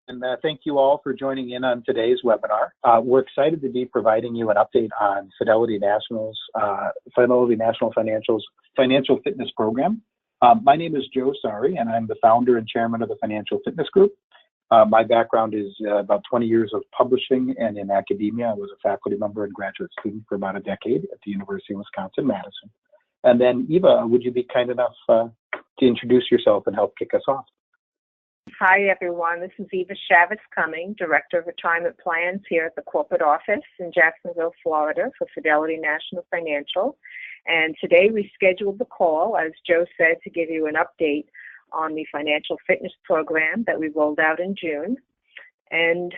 And thank you all for joining in on today's webinar. We're excited to be providing you an update on Fidelity National Financial's Financial Fitness Program. My name is Joe Sari, and I'm the founder and chairman of the Financial Fitness Group. My background is about 20 years of publishing and in academia. I was a faculty member and graduate student for about a decade at the University of Wisconsin-Madison. And then Eva, would you be kind enough to introduce yourself and help kick us off? Hi, everyone. This is Eva Shavitz-Cumming, Director of Retirement Plans here at the corporate office in Jacksonville, Florida for Fidelity National Financial. And today we scheduled the call, as Joe said, to give you an update on the financial fitness program that we rolled out in June and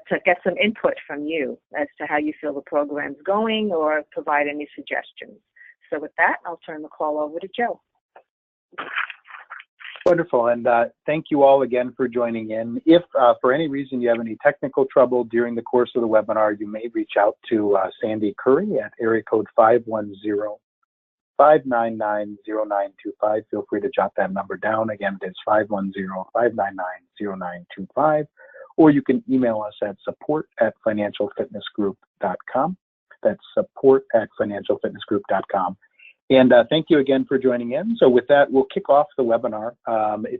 to get some input from you as to how you feel the program's going or provide any suggestions. So with that, I'll turn the call over to Joe. Wonderful, and thank you all again for joining in. If for any reason you have any technical trouble during the course of the webinar, you may reach out to Sandy Curry at area code 510-599-0925. Feel free to jot that number down. Again, it's 510-599-0925. Or you can email us at support@financialfitnessgroup.com. That's support@financialfitnessgroup.com. And thank you again for joining in. So with that, we'll kick off the webinar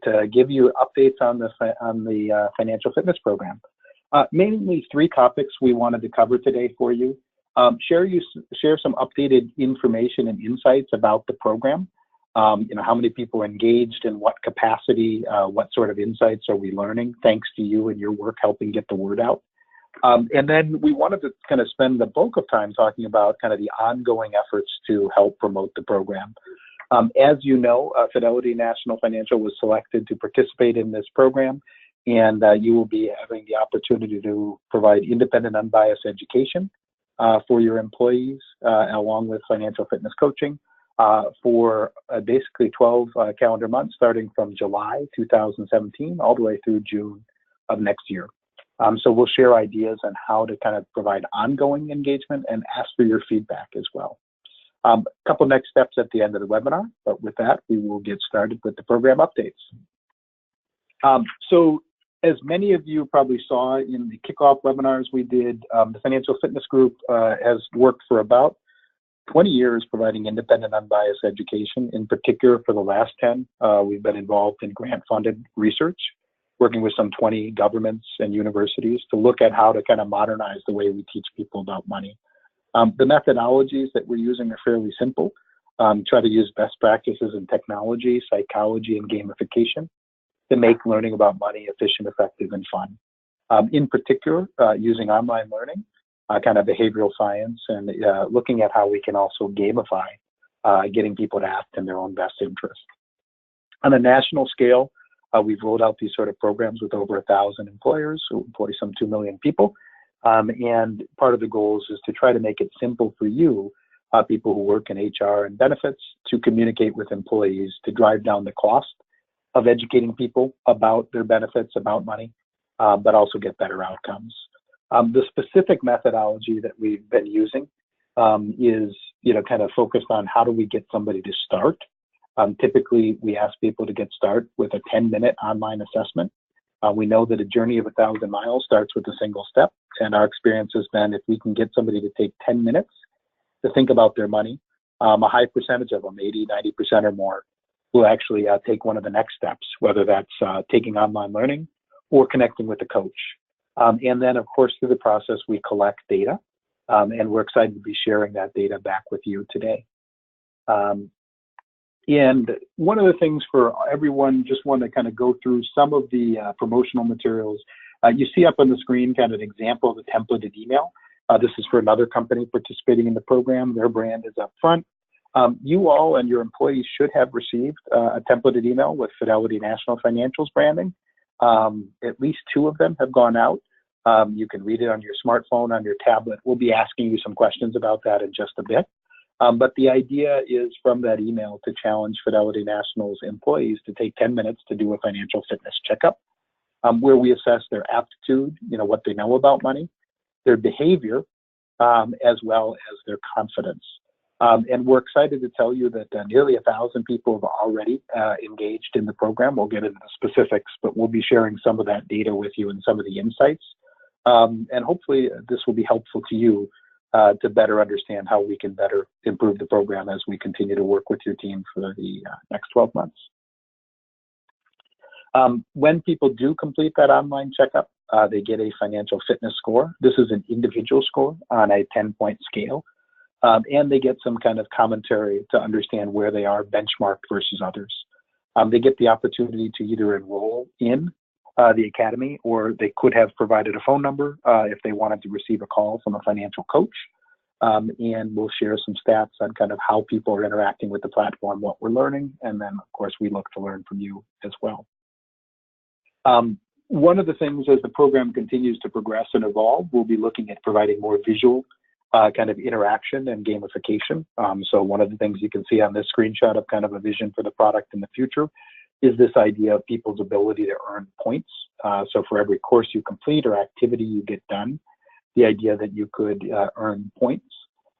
to give you updates on the financial fitness program. Mainly three topics we wanted to cover today for you. Share some updated information and insights about the program. How many people are engaged, in what capacity, what sort of insights are we learning, thanks to you and your work helping get the word out. And then we wanted to kind of spend the bulk of time talking about kind of the ongoing efforts to help promote the program. As you know, Fidelity National Financial was selected to participate in this program, and you will be having the opportunity to provide independent, unbiased education for your employees, along with financial fitness coaching for basically 12 calendar months, starting from July 2017 all the way through June of next year. So we'll share ideas on how to kind of provide ongoing engagement and ask for your feedback as well. A couple next steps at the end of the webinar, but with that, we will get started with the program updates. So as many of you probably saw in the kickoff webinars we did, the Financial Fitness Group has worked for about 20 years providing independent, unbiased education. In particular, for the last 10, we've been involved in grant-funded research, working with some 20 governments and universities to look at how to kind of modernize the way we teach people about money. The methodologies that we're using are fairly simple. Try to use best practices in technology, psychology, and gamification to make learning about money efficient, effective, and fun. In particular, using online learning, kind of behavioral science, and looking at how we can also gamify getting people to act in their own best interest. On a national scale, we've rolled out these sort of programs with over 1,000 employers who employ some 2 million people. And part of the goals is to try to make it simple for you, people who work in HR and benefits, to communicate with employees to drive down the cost of educating people about their benefits, about money, but also get better outcomes. The specific methodology that we've been using is, kind of focused on how do we get somebody to start. Typically, we ask people to get started with a 10-minute online assessment. We know that a journey of 1,000 miles starts with a single step, and our experience has been if we can get somebody to take 10 minutes to think about their money, a high percentage of them, 80, 90% or more, will actually take one of the next steps, whether that's taking online learning or connecting with a coach. And then, of course, through the process, we collect data, and we're excited to be sharing that data back with you today. And one of the things for everyone, just want to kind of go through some of the promotional materials. You see up on the screen kind of an example of a templated email. This is for another company participating in the program. Their brand is up front. You all and your employees should have received a templated email with Fidelity National Financial's branding. At least 2 of them have gone out. You can read it on your smartphone, on your tablet. We'll be asking you some questions about that in just a bit. But the idea is from that email to challenge Fidelity National's employees to take 10 minutes to do a financial fitness checkup, where we assess their aptitude, what they know about money, their behavior, as well as their confidence. And we're excited to tell you that nearly 1,000 people have already engaged in the program. We'll get into the specifics, but we'll be sharing some of that data with you and some of the insights. And hopefully this will be helpful to you to better understand how we can better improve the program as we continue to work with your team for the next 12 months. When people do complete that online checkup, they get a financial fitness score. This is an individual score on a 10-point scale. And they get some kind of commentary to understand where they are benchmarked versus others. They get the opportunity to either enroll in the academy, or they could have provided a phone number if they wanted to receive a call from a financial coach. And we'll share some stats on kind of how people are interacting with the platform, what we're learning, and then of course we look to learn from you as well. One of the things as the program continues to progress and evolve, we'll be looking at providing more visual kind of interaction and gamification. So one of the things you can see on this screenshot of kind of a vision for the product in the future is this idea of people's ability to earn points. So for every course you complete or activity you get done, the idea that you could earn points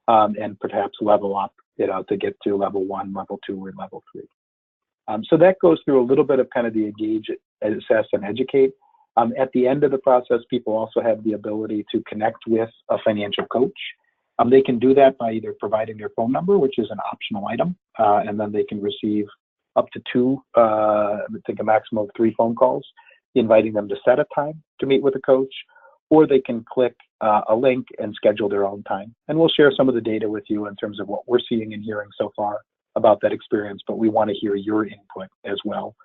and perhaps level up, to get to level 1, level 2, or level 3. So that goes through a little bit of kind of the engage, assess, and educate. At the end of the process, people also have the ability to connect with a financial coach. They can do that by either providing their phone number, which is an optional item, and then they can receive up to 2, I think a maximum of 3 phone calls, inviting them to set a time to meet with a coach, or they can click a link and schedule their own time. And we'll share some of the data with you in terms of what we're seeing and hearing so far about that experience, but we want to hear your input as well.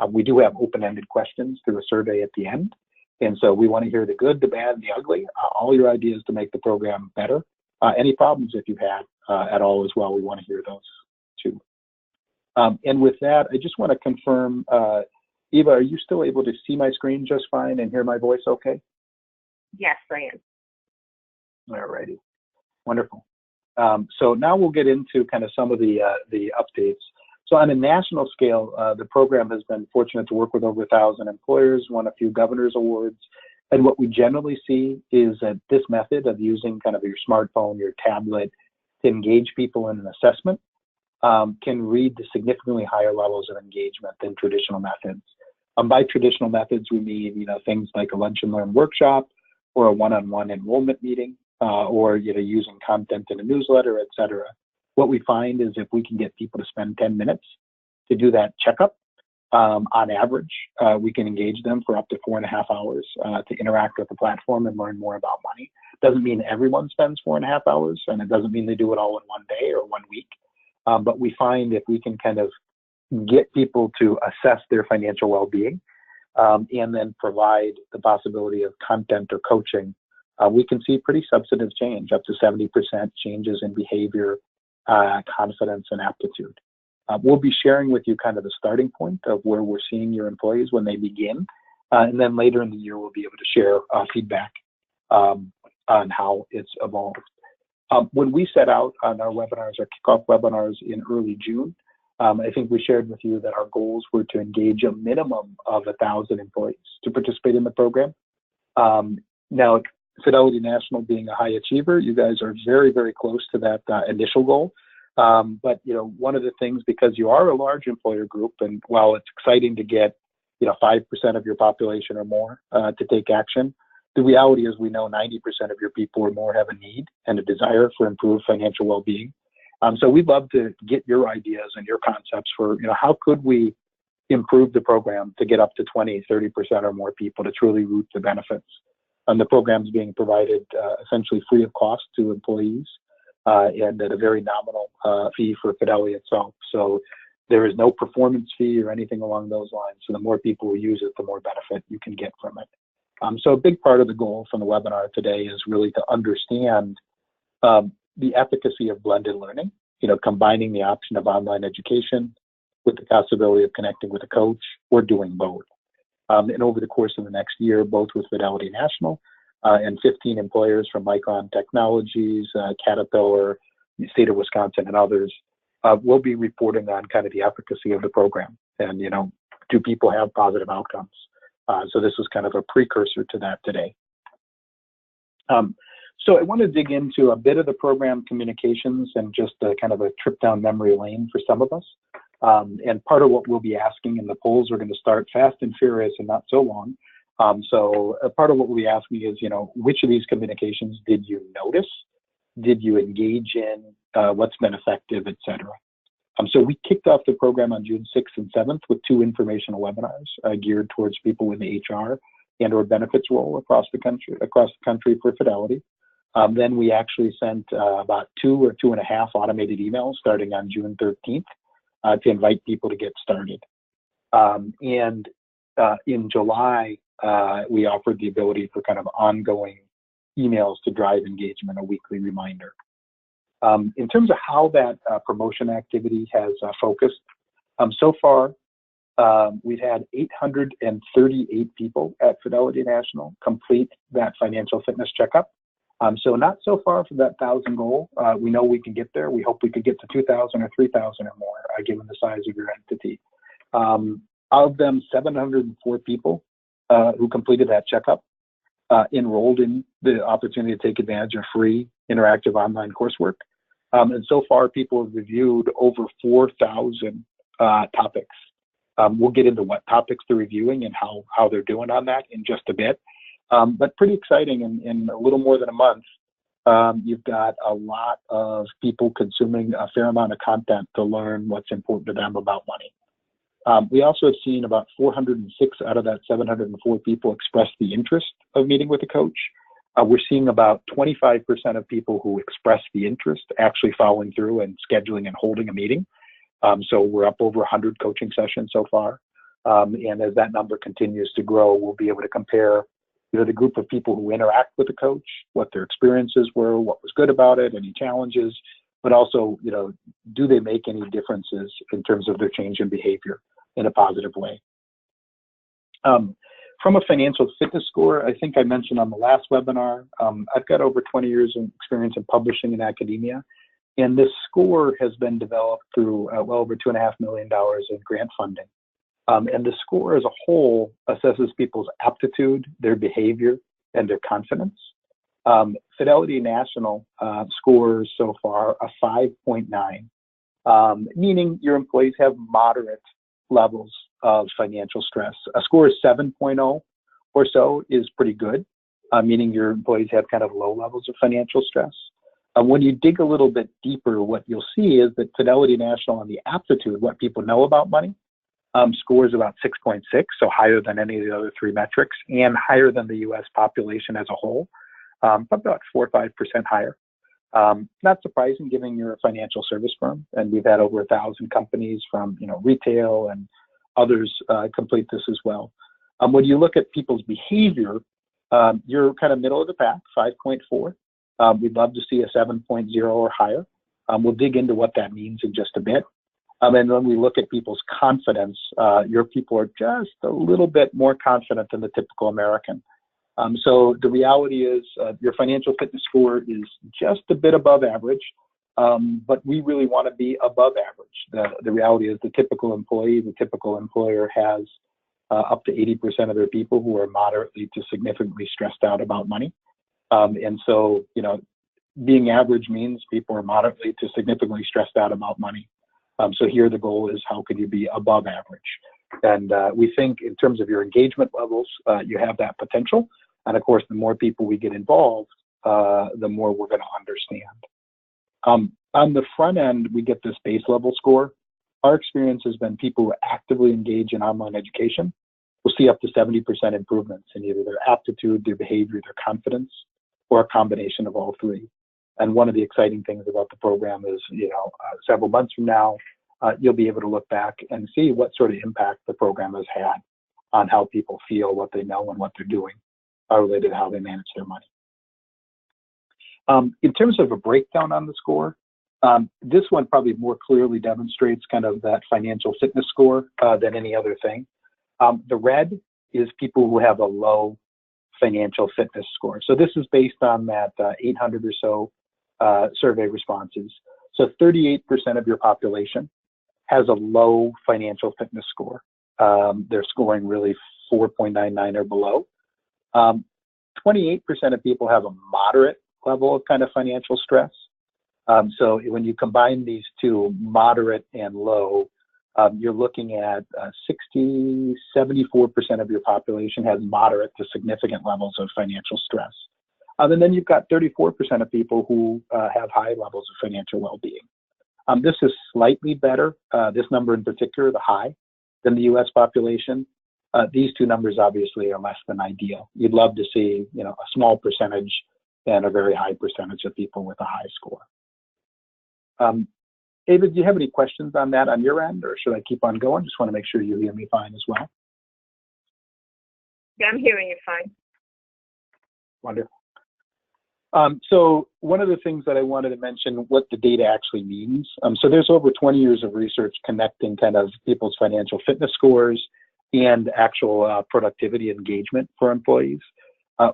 We do have open-ended questions through a survey at the end. And so we want to hear the good, the bad, and the ugly, all your ideas to make the program better. Any problems if you've had at all as well, we want to hear those too. And with that, I just want to confirm, Eva, are you still able to see my screen just fine and hear my voice okay? Yes, I am. All righty, wonderful. So now we'll get into kind of some of the updates. So on a national scale, the program has been fortunate to work with over 1,000 employers, won a few governor's awards. And what we generally see is that this method of using kind of your smartphone, your tablet, to engage people in an assessment can lead to significantly higher levels of engagement than traditional methods. By traditional methods, we mean, things like a lunch and learn workshop or a one-on-one enrollment meeting or, using content in a newsletter, et cetera. What we find is if we can get people to spend 10 minutes to do that checkup, on average, we can engage them for up to 4.5 hours to interact with the platform and learn more about money. Doesn't mean everyone spends 4.5 hours, and it doesn't mean they do it all in one day or 1 week. But we find if we can kind of get people to assess their financial well-being and then provide the possibility of content or coaching, we can see pretty substantive change, up to 70% changes in behavior, confidence, and aptitude. We'll be sharing with you kind of the starting point of where we're seeing your employees when they begin. And then later in the year, we'll be able to share feedback on how it's evolved. When we set out on our webinars, our kickoff webinars in early June, I think we shared with you that our goals were to engage a minimum of 1,000 employees to participate in the program. Now, Fidelity National being a high achiever, you guys are very, very close to that initial goal. But, one of the things, because you are a large employer group, and while it's exciting to get, 5% of your population or more to take action, the reality is we know 90% of your people or more have a need and a desire for improved financial well-being. So we'd love to get your ideas and your concepts for, how could we improve the program to get up to 20, 30% or more people to truly reap the benefits. And the program's being provided essentially free of cost to employees and at a very nominal fee for Fidelity itself. So there is no performance fee or anything along those lines. So the more people who use it, the more benefit you can get from it. So a big part of the goal from the webinar today is really to understand the efficacy of blended learning, combining the option of online education with the possibility of connecting with a coach or doing both. And over the course of the next year, both with Fidelity National and 15 employers from Micron Technologies, Caterpillar, the state of Wisconsin, and others, we'll be reporting on kind of the efficacy of the program and, do people have positive outcomes? So this is kind of a precursor to that today. So I want to dig into a bit of the program communications and just kind of a trip down memory lane for some of us. And part of what we'll be asking in the polls are going to start fast and furious and not so long. So part of what we'll be asking is, which of these communications did you notice? Did you engage in? What's been effective, et cetera? So we kicked off the program on June 6th and 7th with 2 informational webinars geared towards people in the HR and/or benefits role across the country for Fidelity. Then we actually sent about 2 or 2.5 automated emails starting on June 13th to invite people to get started. And in July, we offered the ability for kind of ongoing emails to drive engagement, a weekly reminder. In terms of how that promotion activity has focused, so far, we've had 838 people at Fidelity National complete that financial fitness checkup. So not so far from that 1,000 goal. We know we can get there. We hope we could get to 2,000 or 3,000 or more, given the size of your entity. Of them, 704 people who completed that checkup enrolled in the opportunity to take advantage of free interactive online coursework. And so far, people have reviewed over 4,000 topics. We'll get into what topics they're reviewing and how they're doing on that in just a bit. But pretty exciting. In a little more than a month, you've got a lot of people consuming a fair amount of content to learn what's important to them about money. We also have seen about 406 out of that 704 people express the interest of meeting with a coach. We're seeing about 25% of people who express the interest actually following through and scheduling and holding a meeting. So we're up over 100 coaching sessions so far. And as that number continues to grow, we'll be able to compare the group of people who interact with the coach, what their experiences were, what was good about it, any challenges, but also, do they make any differences in terms of their change in behavior in a positive way? From a financial fitness score, I think I mentioned on the last webinar, I've got over 20 years of experience in publishing in academia, and this score has been developed through well over $2.5 million in grant funding. And the score as a whole assesses people's aptitude, their behavior, and their confidence. Fidelity National scores so far a 5.9, meaning your employees have moderate levels of financial stress. A score of 7.0 or so is pretty good, meaning your employees have kind of low levels of financial stress. When you dig a little bit deeper, what you'll see is that Fidelity National on the aptitude, what people know about money, scores about 6.6, so higher than any of the other 3 metrics and higher than the U.S. population as a whole, about 4 or 5% higher. Not surprising given you're a financial service firm, and we've had over 1,000 companies from retail and others complete this as well. When you look at people's behavior, you're kind of middle of the pack, 5.4. We'd love to see a 7.0 or higher. We'll dig into what that means in just a bit. And when we look at people's confidence, your people are just a little bit more confident than the typical American. So the reality is your financial fitness score is just a bit above average, but we really want to be above average. The reality is the typical employee, the typical employer has up to 80% of their people who are moderately to significantly stressed out about money. And so, being average means people are moderately to significantly stressed out about money. So here the goal is how can you be above average? And we think in terms of your engagement levels, you have that potential. And of course, the more people we get involved, the more we're going to understand. On the front end, we get this base level score. Our experience has been people who actively engage in online education will see up to 70% improvements in either their aptitude, their behavior, their confidence, or a combination of all 3. And one of the exciting things about the program is, several months from now, you'll be able to look back and see what sort of impact the program has had on how people feel, what they know, and what they're doing related to how they manage their money. In terms of a breakdown on the score, this one probably more clearly demonstrates kind of that financial fitness score than any other thing. The red is people who have a low financial fitness score. So this is based on that 800 or so survey responses. So 38% of your population has a low financial fitness score. They're scoring really 4.99 or below. 28% of people have a moderate level of kind of financial stress. So when you combine these two, moderate and low, you're looking at 74% of your population has moderate to significant levels of financial stress. And then you've got 34% of people who have high levels of financial well-being. This is slightly better, this number in particular, the high, than the U.S. population. These two numbers obviously are less than ideal. You'd love to see, a small percentage and a very high percentage of people with a high score. David, do you have any questions on that on your end, or should I keep on going? Just want to make sure you hear me fine as well. Yeah, I'm hearing you fine. Wonderful. So one of the things that I wanted to mention, what the data actually means. So there's over 20 years of research connecting kind of people's financial fitness scores and actual productivity engagement for employees.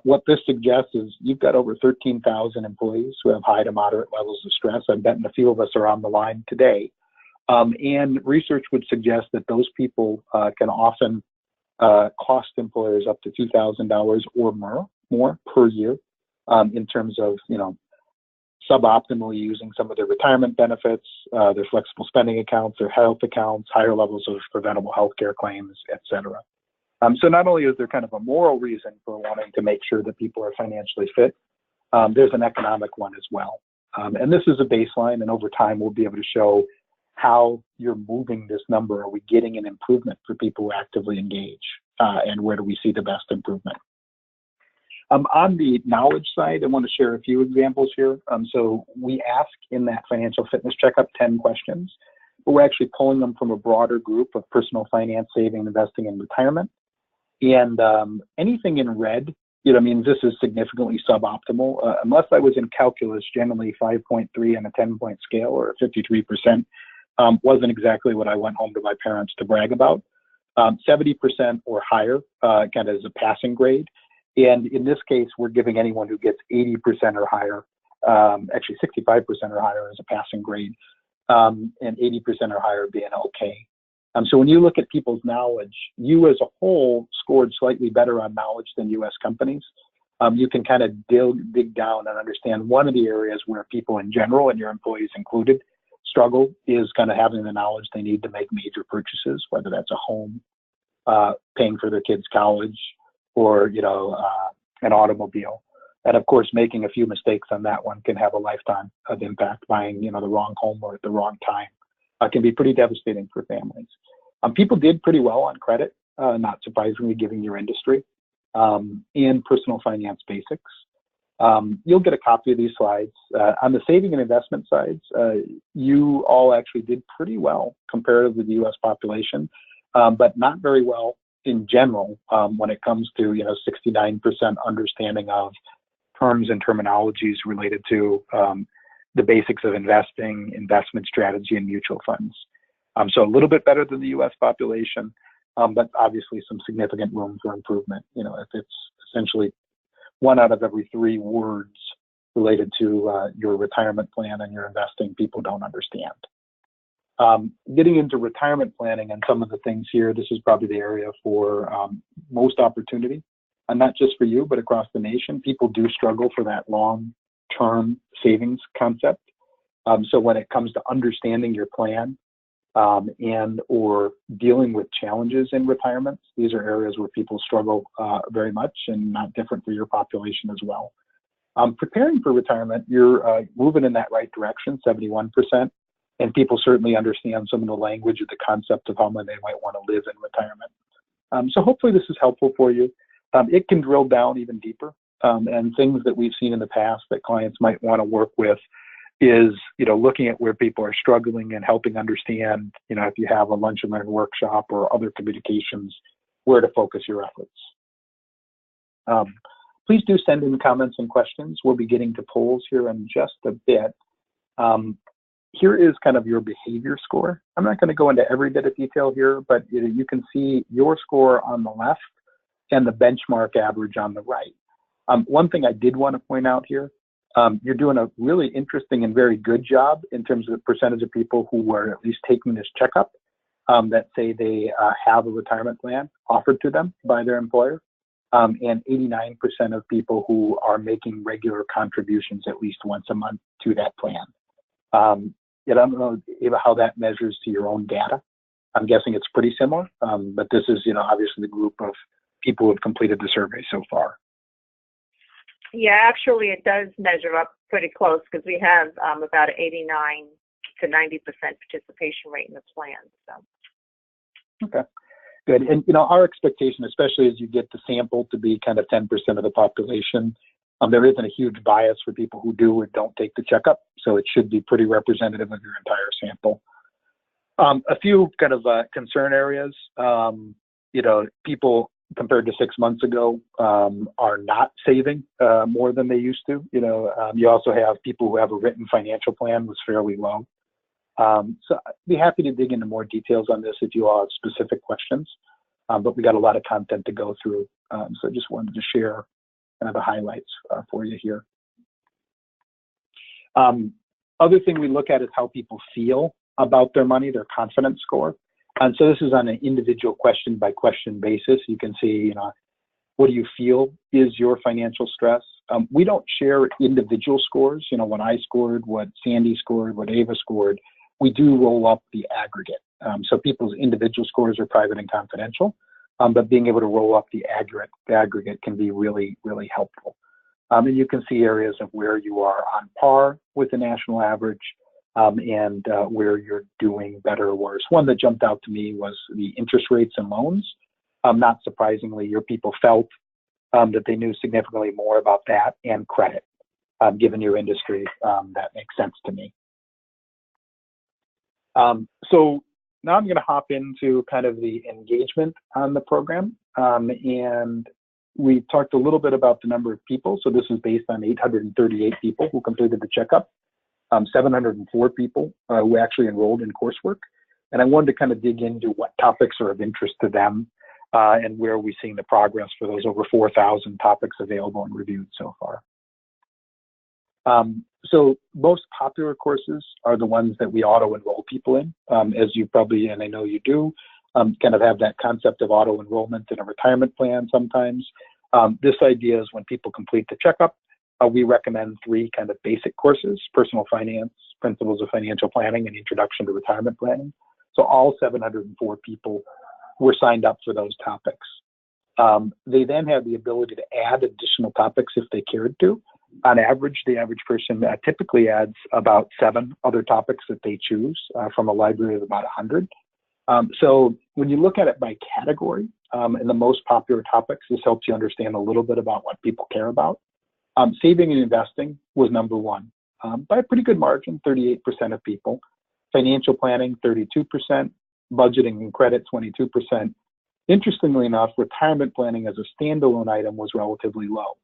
What this suggests is you've got over 13,000 employees who have high to moderate levels of stress. I bet a few of us are on the line today. And research would suggest that those people can often cost employers up to $2,000 or more per year in terms of, suboptimally using some of their retirement benefits, their flexible spending accounts, their health accounts, higher levels of preventable health care claims, et cetera. So not only is there kind of a moral reason for wanting to make sure that people are financially fit, there's an economic one as well. And this is a baseline, and over time we'll be able to show how you're moving this number. Are we getting an improvement for people who actively engage, and where do we see the best improvement? On the knowledge side, I want to share a few examples here. So we ask in that financial fitness checkup 10 questions, but we're actually pulling them from a broader group of personal finance, saving, investing, and retirement. And anything in red, means this is significantly suboptimal. Unless I was in calculus, generally 5.3 on a 10-point scale, or 53%, wasn't exactly what I went home to my parents to brag about. 70% or higher kind of as a passing grade. And in this case, we're giving anyone who gets 80% or higher, actually 65% or higher as a passing grade, and 80% or higher being okay. So when you look at people's knowledge, you as a whole scored slightly better on knowledge than U.S. companies. You can kind of dig down and understand one of the areas where people in general, and your employees included, struggle is kind of having the knowledge they need to make major purchases, whether that's a home, paying for their kids' college, or an automobile. And of course, making a few mistakes on that one can have a lifetime of impact. Buying the wrong home or at the wrong time can be pretty devastating for families. People did pretty well on credit, not surprisingly given your industry, and personal finance basics. You'll get a copy of these slides. On the saving and investment sides, you all actually did pretty well compared to the U.S. population, but not very well in general when it comes to 69% understanding of terms and terminologies related to the basics of investing, investment strategy, and mutual funds. So a little bit better than the U.S. population, but obviously some significant room for improvement. If it's essentially 1 out of every 3 words related to your retirement plan and your investing, people don't understand. Getting into retirement planning and some of the things here, this is probably the area for most opportunity, and not just for you, but across the nation. People do struggle for that long-term savings concept. So when it comes to understanding your plan and or dealing with challenges in retirement, these are areas where people struggle very much, and not different for your population as well. Preparing for retirement, you're moving in that right direction, 71%. And people certainly understand some of the language of the concept of how much they might want to live in retirement. So hopefully this is helpful for you. It can drill down even deeper. And things that we've seen in the past that clients might want to work with is, looking at where people are struggling and helping understand, if you have a lunch and learn workshop or other communications, where to focus your efforts. Please do send in comments and questions. We'll be getting to polls here in just a bit. Here is kind of your behavior score. I'm not going to go into every bit of detail here, but you can see your score on the left and the benchmark average on the right. One thing I did want to point out here, you're doing a really interesting and very good job in terms of the percentage of people who are at least taking this checkup that say they have a retirement plan offered to them by their employer. and 89% of people who are making regular contributions at least once a month to that plan. I don't know, Eva, how that measures to your own data. I'm guessing it's pretty similar, but this is, obviously the group of people who have completed the survey so far. Yeah, actually, it does measure up pretty close because we have about an 89 to 90% participation rate in the plan. So. Okay, good. And our expectation, especially as you get the sample to be kind of 10% of the population, there isn't a huge bias for people who do or don't take the checkup, so it should be pretty representative of your entire sample. A few kind of concern areas. People compared to 6 months ago are not saving more than they used to. You also have people who have a written financial plan was fairly low. So I'd be happy to dig into more details on this if you all have specific questions. But we got a lot of content to go through, so I just wanted to share kind of the highlights for you here. Other thing we look at is how people feel about their money, their confidence score. And so this is on an individual question by question basis. You can see, what do you feel is your financial stress? We don't share individual scores, what I scored, what Sandy scored, what Ava scored. We do roll up the aggregate. So people's individual scores are private and confidential, but being able to roll up the aggregate can be really, really helpful. And you can see areas of where you are on par with the national average, and where you're doing better or worse. One that jumped out to me was the interest rates and loans. Not surprisingly, your people felt that they knew significantly more about that and credit. Given your industry, that makes sense to me. So now I'm going to hop into kind of the engagement on the program. And we talked a little bit about the number of people. So this is based on 838 people who completed the checkup. 704 people who actually enrolled in coursework. And I wanted to kind of dig into what topics are of interest to them and where we're seeing the progress for those over 4,000 topics available and reviewed so far. So most popular courses are the ones that we auto-enroll people in, as you probably, and I know you do, kind of have that concept of auto-enrollment in a retirement plan sometimes. This idea is when people complete the checkup, we recommend 3 kind of basic courses: personal finance, principles of financial planning, and introduction to retirement planning. So all 704 people were signed up for those topics. They then have the ability to add additional topics if they cared to. On average, the average person typically adds about 7 other topics that they choose from a library of about 100. So when you look at it by category and the most popular topics, this helps you understand a little bit about what people care about. Saving and investing was number 1 by a pretty good margin, 38% of people. Financial planning, 32%. Budgeting and credit, 22%. Interestingly enough, retirement planning as a standalone item was relatively low.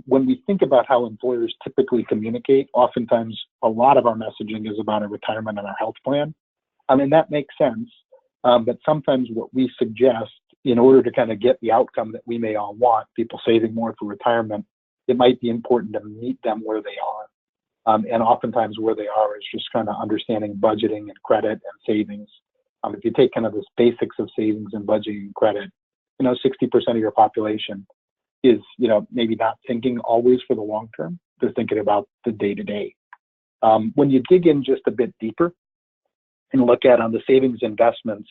When we think about how employers typically communicate, oftentimes a lot of our messaging is about a retirement and our health plan. And that makes sense. But sometimes what we suggest, in order to kind of get the outcome that we may all want, people saving more for retirement, it might be important to meet them where they are. And oftentimes where they are is just kind of understanding budgeting and credit and savings. If you take kind of the basics of savings and budgeting and credit, 60% of your population is, maybe not thinking always for the long term. They're thinking about the day-to-day. When you dig in just a bit deeper and look at on the savings investments,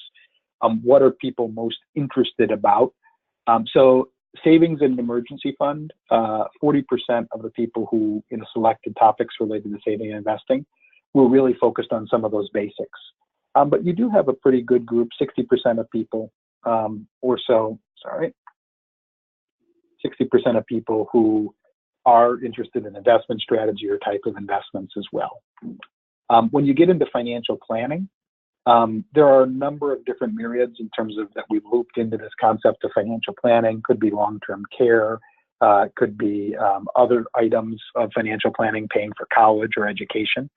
what are people most interested about? So savings and emergency fund, 40% of the people who selected topics related to saving and investing were really focused on some of those basics. But you do have a pretty good group, 60% of people or so, 60% of people who are interested in investment strategy or type of investments as well. When you get into financial planning, there are a number of different myriads in terms of that we've looped into this concept of financial planning. Could be long-term care, could be other items of financial planning, paying for college or education.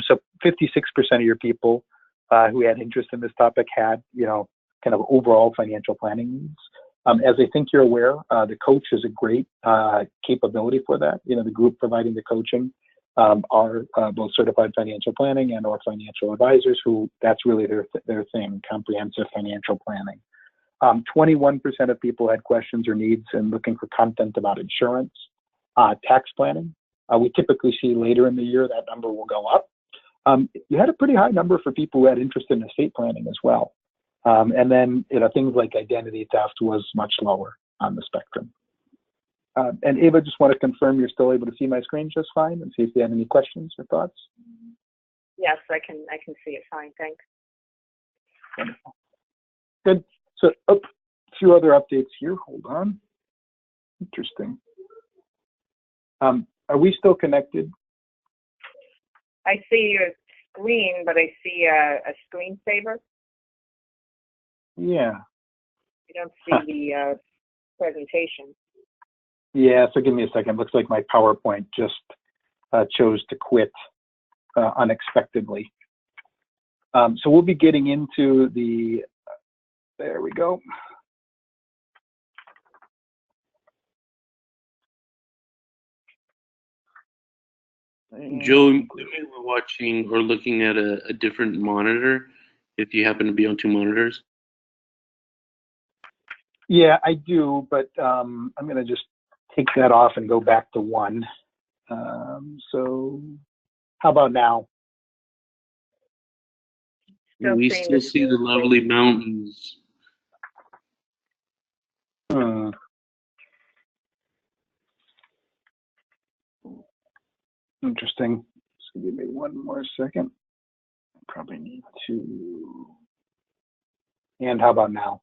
So 56% of your people who had interest in this topic had, kind of overall financial planning needs. As I think you're aware, the coach is a great capability for that. The group providing the coaching are both certified financial planning and/or financial advisors who that's really their thing, comprehensive financial planning. 21% of people had questions or needs and looking for content about insurance, tax planning. We typically see later in the year that number will go up. You had a pretty high number for people who had interest in estate planning as well. And then, things like identity theft was much lower on the spectrum. And Ava, just want to confirm you're still able to see my screen just fine and see if you have any questions or thoughts. Yes, I can see it fine, thanks. Wonderful. Good. So a few other updates here. Hold on. Interesting. Are we still connected? I see your screen, but I see a screensaver. Yeah. You don't see the presentation. Yeah, so give me a second. Looks like my PowerPoint just chose to quit unexpectedly. So we'll be getting into the, there we go. Joe, we're watching or looking at a different monitor if you happen to be on two monitors. Yeah, I do, but I'm going to just take that off and go back to one. So how about now? We still see the lovely mountains. Interesting. So give me one more second. I probably need to. And how about now?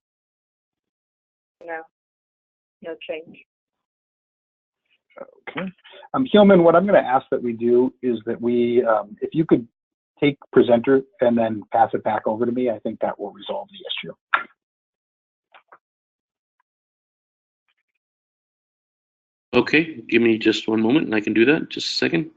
No change. Okay. Hillman, what I'm going to ask that we do is that we, if you could take presenter and then pass it back over to me, I think that will resolve the issue. Okay, give me just one moment and I can do that. Just a second.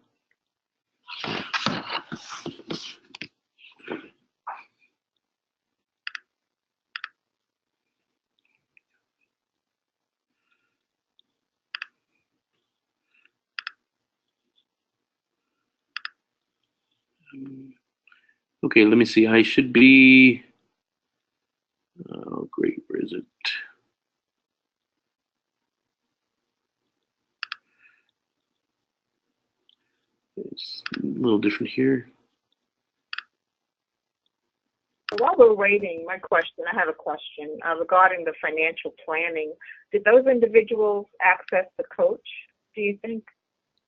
Okay, let me see. I should be, oh great, where is it? It's a little different here. While we're waiting, I have a question regarding the financial planning. Did those individuals access the coach, do you think?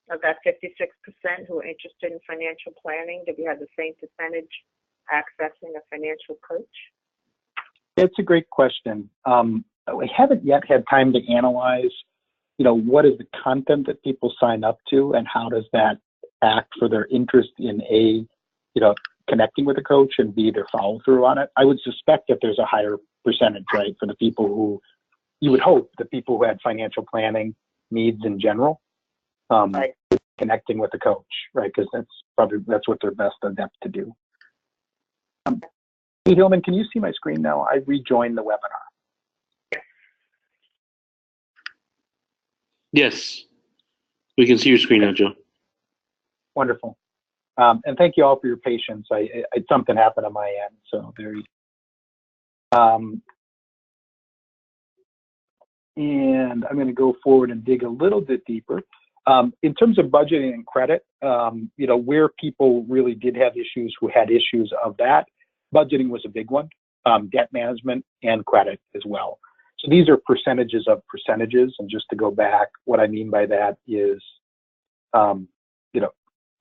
Of that 56% who are interested in financial planning, did we have the same percentage accessing a financial coach? It's a great question. We haven't yet had time to analyze, what is the content that people sign up to and how does that act for their interest in A, connecting with a coach, and B, their follow through on it. I would suspect that there's a higher percentage, right, for the people who, you would hope the people who had financial planning needs in general, right. Connecting with the coach, right, because that's what they're best adept to do. Hey, Hillman, can you see my screen now? I rejoined the webinar. Yes, we can see your screen now, Joe. Wonderful. And thank you all for your patience. Something happened on my end, so very. And I'm going to go forward and dig a little bit deeper. In terms of budgeting and credit, where people really did have issues, who had issues of that, budgeting was a big one, debt management and credit as well. So these are percentages of percentages. And just to go back, what I mean by that is,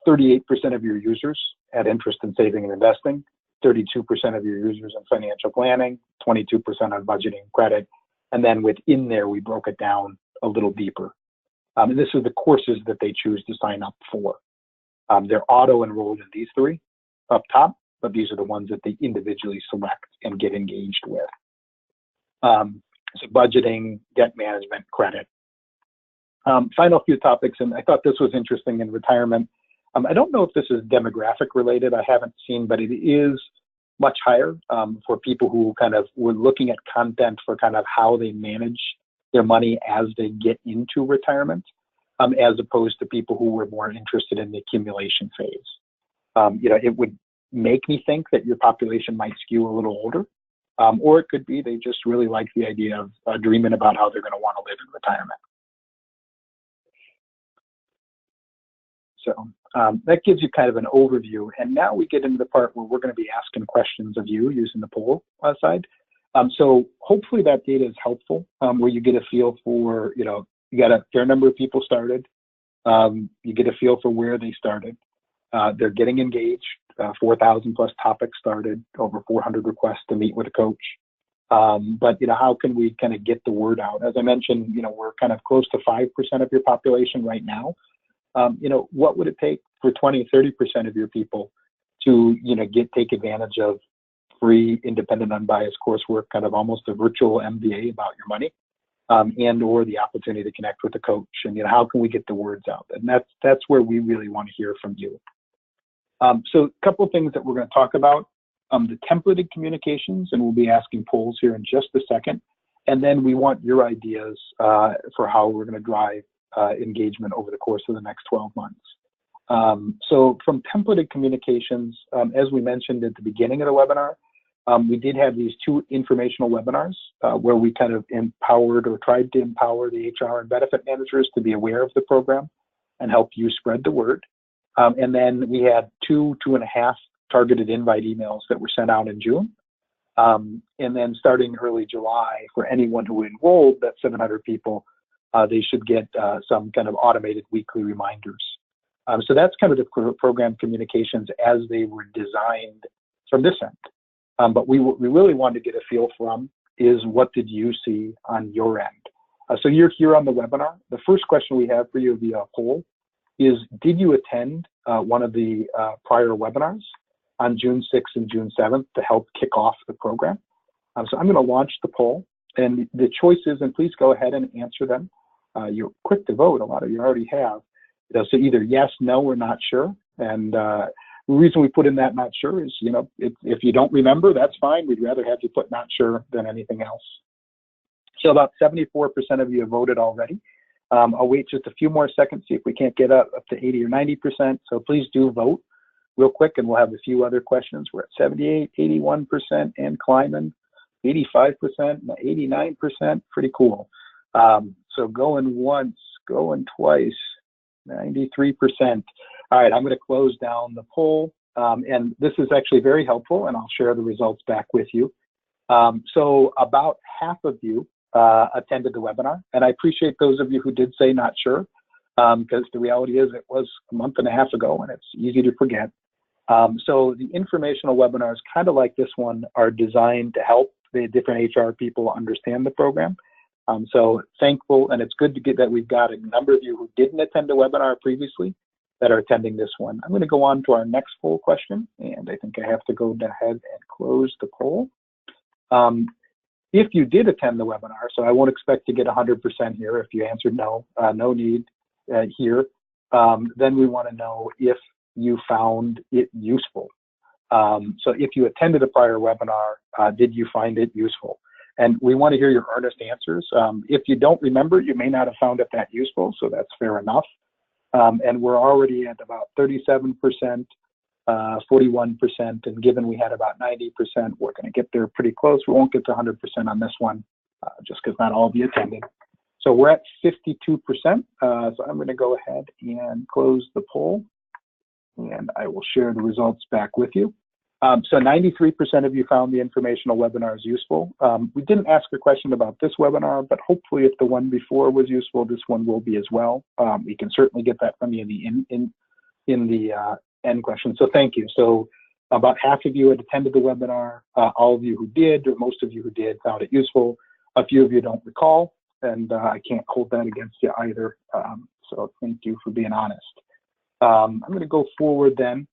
38% of your users had interest in saving and investing, 32% of your users in financial planning, 22% on budgeting and credit. And then within there, we broke it down a little deeper. And this is the courses that they choose to sign up for. They're auto-enrolled in these three up top, but these are the ones that they individually select and get engaged with. So budgeting, debt management, credit. Final few topics, and I thought this was interesting in retirement. I don't know if this is demographic related, I haven't seen, but it is much higher for people who kind of were looking at content for kind of how they manage their money as they get into retirement, as opposed to people who were more interested in the accumulation phase. It would make me think that your population might skew a little older, Or it could be they just really like the idea of dreaming about how they're going to want to live in retirement. So that gives you kind of an overview. And now we get into the part where we're going to be asking questions of you using the poll side. So hopefully that data is helpful, where you get a feel for, you got a fair number of people started. You get a feel for where they started. They're getting engaged. 4,000 plus topics started, over 400 requests to meet with a coach. But how can we kind of get the word out? As I mentioned, we're kind of close to 5% of your population right now. What would it take for 20, 30% of your people to, take advantage of free, independent, unbiased coursework, kind of almost a virtual MBA about your money, and or the opportunity to connect with a coach? And, how can we get the words out? And that's where we really want to hear from you. So a couple of things that we're going to talk about, the templated communications, and we'll be asking polls here in just a second. And then we want your ideas for how we're going to drive engagement over the course of the next 12 months. So from templated communications, as we mentioned at the beginning of the webinar, we did have these 2 informational webinars where we kind of empowered or tried to empower the HR and benefit managers to be aware of the program and help you spread the word. And then we had 2.5 targeted invite emails that were sent out in June. And then starting early July, for anyone who enrolled, that 700 people, they should get some kind of automated weekly reminders. So that's kind of the program communications as they were designed from this end. But we really wanted to get a feel from is, what did you see on your end? So you're here on the webinar. The first question we have for you via poll is, did you attend one of the prior webinars on June 6th and June 7th to help kick off the program? So I'm going to launch the poll, and the choices, and please go ahead and answer them. You're quick to vote. A lot of you already have. So either yes, no, or not sure. And the reason we put in that not sure is, if you don't remember, that's fine. We'd rather have you put not sure than anything else. So about 74% of you have voted already. I'll wait just a few more seconds, see if we can't get up to 80 or 90%. So please do vote real quick, and we'll have a few other questions. We're at 78, 81%, and climbing, 85%, 89%. Pretty cool. So going once, going twice, 93%. All right, I'm going to close down the poll. And this is actually very helpful, and I'll share the results back with you. So about half of you attended the webinar, and I appreciate those of you who did say not sure, because the reality is it was a month and a half ago, and it's easy to forget. So the informational webinars, kind of like this one, are designed to help the different HR people understand the program. So thankful, and it's good to get that we've got a number of you who didn't attend a webinar previously that are attending this one. I'm going to go on to our next poll question, and I think I have to go ahead and close the poll. If you did attend the webinar, so I won't expect to get 100% here. If you answered no, no need here, then we want to know if you found it useful. So if you attended a prior webinar, did you find it useful? And we want to hear your earnest answers. If you don't remember, you may not have found it that useful, so that's fair enough. And we're already at about 37%, 41%, and given we had about 90%, we're going to get there pretty close. We won't get to 100% on this one, just because not all of you attended. So we're at 52%. So I'm going to go ahead and close the poll, and I will share the results back with you. So 93% of you found the informational webinars useful. We didn't ask a question about this webinar, but hopefully if the one before was useful, this one will be as well. We can certainly get that from you in the end question. So thank you. So about half of you had attended the webinar. All of you who did, or most of you who did, found it useful. A few of you don't recall, and I can't hold that against you either. So thank you for being honest. I'm going to go forward then.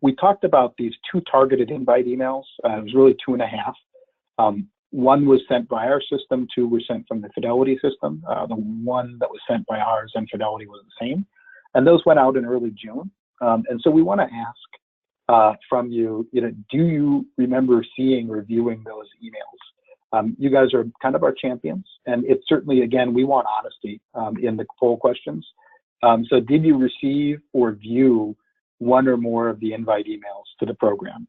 We talked about these 2 targeted invite emails. It was really 2.5. One was sent by our system, 2 were sent from the Fidelity system. The one that was sent by ours and Fidelity was the same. And those went out in early June. And so we want to ask from you, do you remember seeing or viewing those emails? You guys are kind of our champions. And it's certainly, again, we want honesty in the poll questions. So did you receive or view one or more of the invite emails to the program?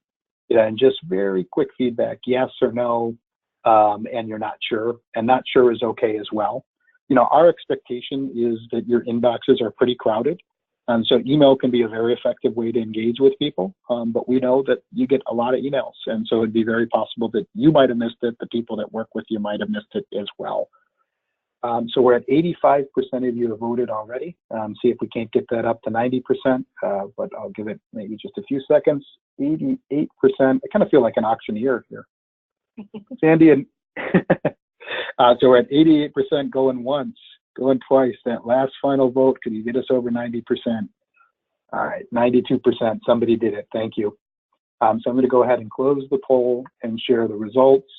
and just very quick feedback, yes or no, and you're not sure, and not sure is okay as well. Our expectation is that your inboxes are pretty crowded, and so email can be a very effective way to engage with people, but we know that you get a lot of emails, and so it'd be very possible that you might have missed it, the people that work with you might have missed it as well. So we're at 85% of you have voted already. See if we can't get that up to 90%, but I'll give it maybe just a few seconds. 88%. I kind of feel like an auctioneer here. Sandy, and so we're at 88% going once, going twice. That last final vote, could you get us over 90%? All right, 92%. Somebody did it. Thank you. So I'm going to go ahead and close the poll and share the results.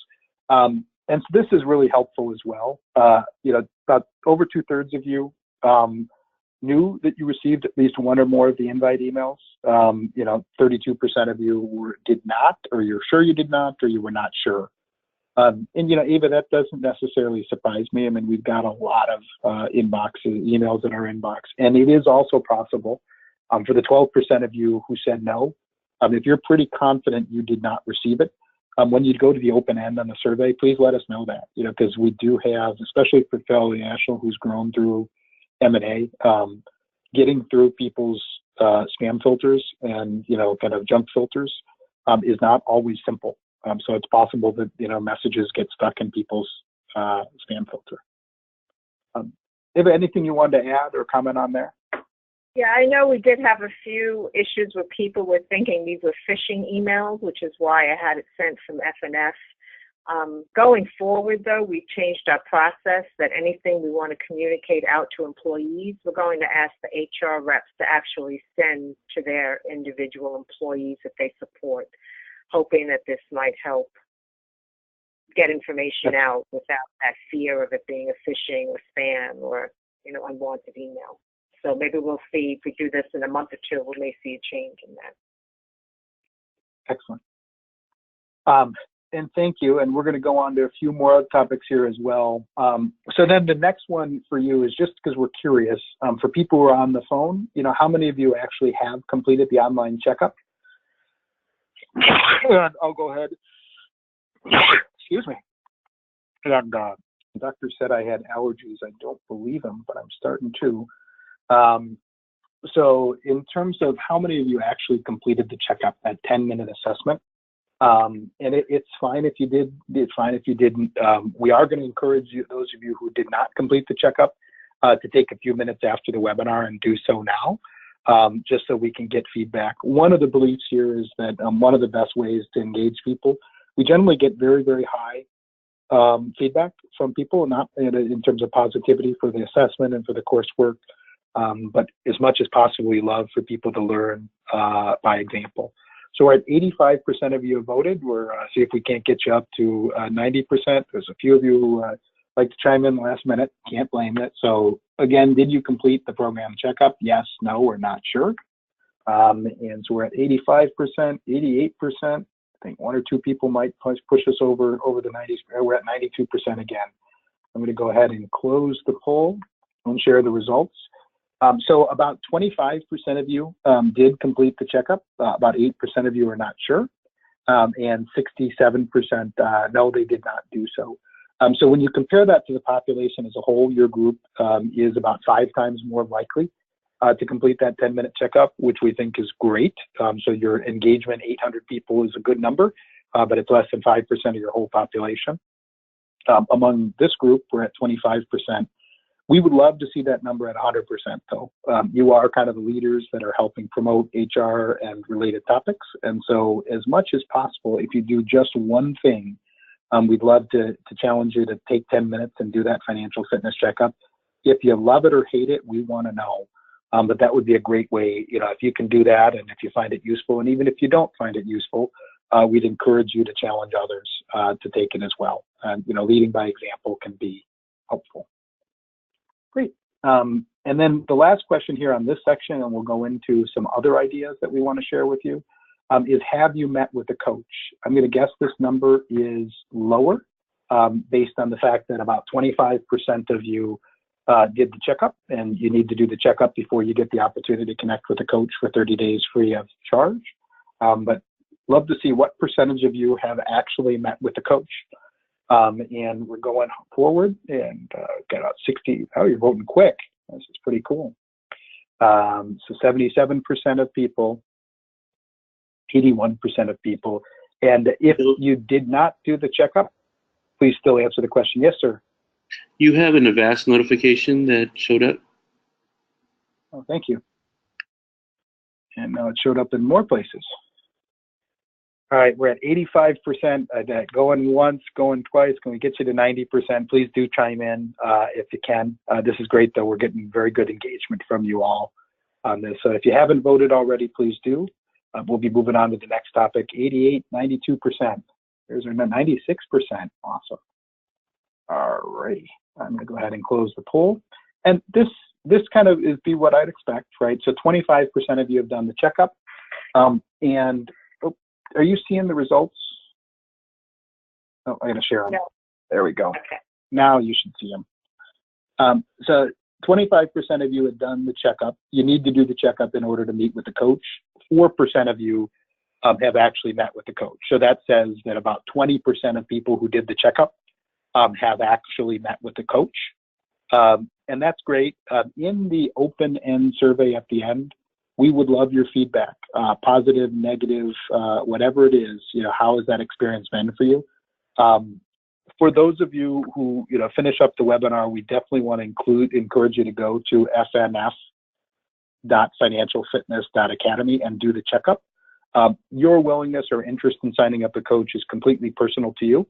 And so this is really helpful as well. About over 2/3 of you knew that you received at least one or more of the invite emails. 32% of you did not, or you're sure you did not, or you were not sure. And Eva, that doesn't necessarily surprise me. I mean, we've got a lot of emails in our inbox, and it is also possible for the 12% of you who said no. If you're pretty confident you did not receive it, when you go to the open end on the survey, please let us know that, because we do have, especially for Fidelity National, who's grown through M&A, getting through people's spam filters and, kind of junk filters is not always simple. So it's possible that, messages get stuck in people's spam filter. Eva, anything you wanted to add or comment on there? Yeah, I know we did have a few issues where people were thinking these were phishing emails, which is why I had it sent from F&F. Going forward, though, we've changed our process that anything we want to communicate out to employees, we're going to ask the HR reps to actually send to their individual employees that they support, hoping that this might help get information out without that fear of it being a phishing or spam or, unwanted email. So maybe we'll see if we do this in a month or two, we may see a change in that. Excellent. And thank you. And we're going to go on to a few more topics here as well. So then the next one for you is, just because we're curious, for people who are on the phone, how many of you actually have completed the online checkup? And I'll go ahead. Excuse me. And the doctor said I had allergies. I don't believe him, but I'm starting to. So in terms of how many of you actually completed the checkup, that 10-minute assessment, and it's fine if you did, it's fine if you didn't. We are going to encourage you, those of you who did not complete the checkup, to take a few minutes after the webinar and do so now, just so we can get feedback. One of the beliefs here is that one of the best ways to engage people, we generally get very, very high feedback from people, not in terms of positivity for the assessment and for the coursework, but as much as possible, we love for people to learn by example. So we're at 85% of you have voted. We're see if we can't get you up to 90%. There's a few of you who like to chime in last minute. Can't blame it. So again, did you complete the program checkup? Yes, no, or not sure. And so we're at 85%, 88%. I think one or two people might push us over the 90s. We're at 92% again. I'm going to go ahead and close the poll and share the results. So about 25% of you did complete the checkup. About 8% of you are not sure. And 67% no, they did not do so. So when you compare that to the population as a whole, your group is about 5 times more likely to complete that 10-minute checkup, which we think is great. So your engagement, 800 people, is a good number, but it's less than 5% of your whole population. Among this group, we're at 25%. We would love to see that number at 100%, though. You are kind of the leaders that are helping promote HR and related topics. And so as much as possible, if you do just one thing, we'd love to challenge you to take 10 minutes and do that financial fitness checkup. If you love it or hate it, we want to know. But that would be a great way, if you can do that and if you find it useful. And even if you don't find it useful, we'd encourage you to challenge others to take it as well. And, leading by example can be helpful. Great. And then the last question here on this section, and we'll go into some other ideas that we want to share with you, is have you met with a coach? I'm going to guess this number is lower based on the fact that about 25% of you did the checkup, and you need to do the checkup before you get the opportunity to connect with a coach for 30 days free of charge. But love to see what percentage of you have actually met with the coach. And we're going forward, and got about 60. Oh, you're voting quick. This is pretty cool. So 77% of people, 81% of people. And if you did not do the checkup, please still answer the question. Yes, sir. You have an Avast notification that showed up? Oh, thank you. And now it showed up in more places. All right, we're at 85%. Going once, going twice. Can we get you to 90%? Please do chime in if you can. This is great, though. We're getting very good engagement from you all on this. So if you haven't voted already, please do. We'll be moving on to the next topic. 88, 92%. There's our 96%. Awesome. All righty. I'm going to go ahead and close the poll. And this kind of be what I'd expect, right? So 25% of you have done the checkup. Are you seeing the results? Oh, I got to share them. No. There we go. Okay. Now you should see them. So 25% of you have done the checkup. You need to do the checkup in order to meet with the coach. 4% of you have actually met with the coach. So that says that about 20% of people who did the checkup have actually met with the coach. And that's great. In the open-end survey at the end, we would love your feedback, positive, negative, whatever it is. How has that experience been for you? For those of you who finish up the webinar, we definitely want to encourage you to go to fnf.financialfitness.academy and do the checkup. Your willingness or interest in signing up a coach is completely personal to you.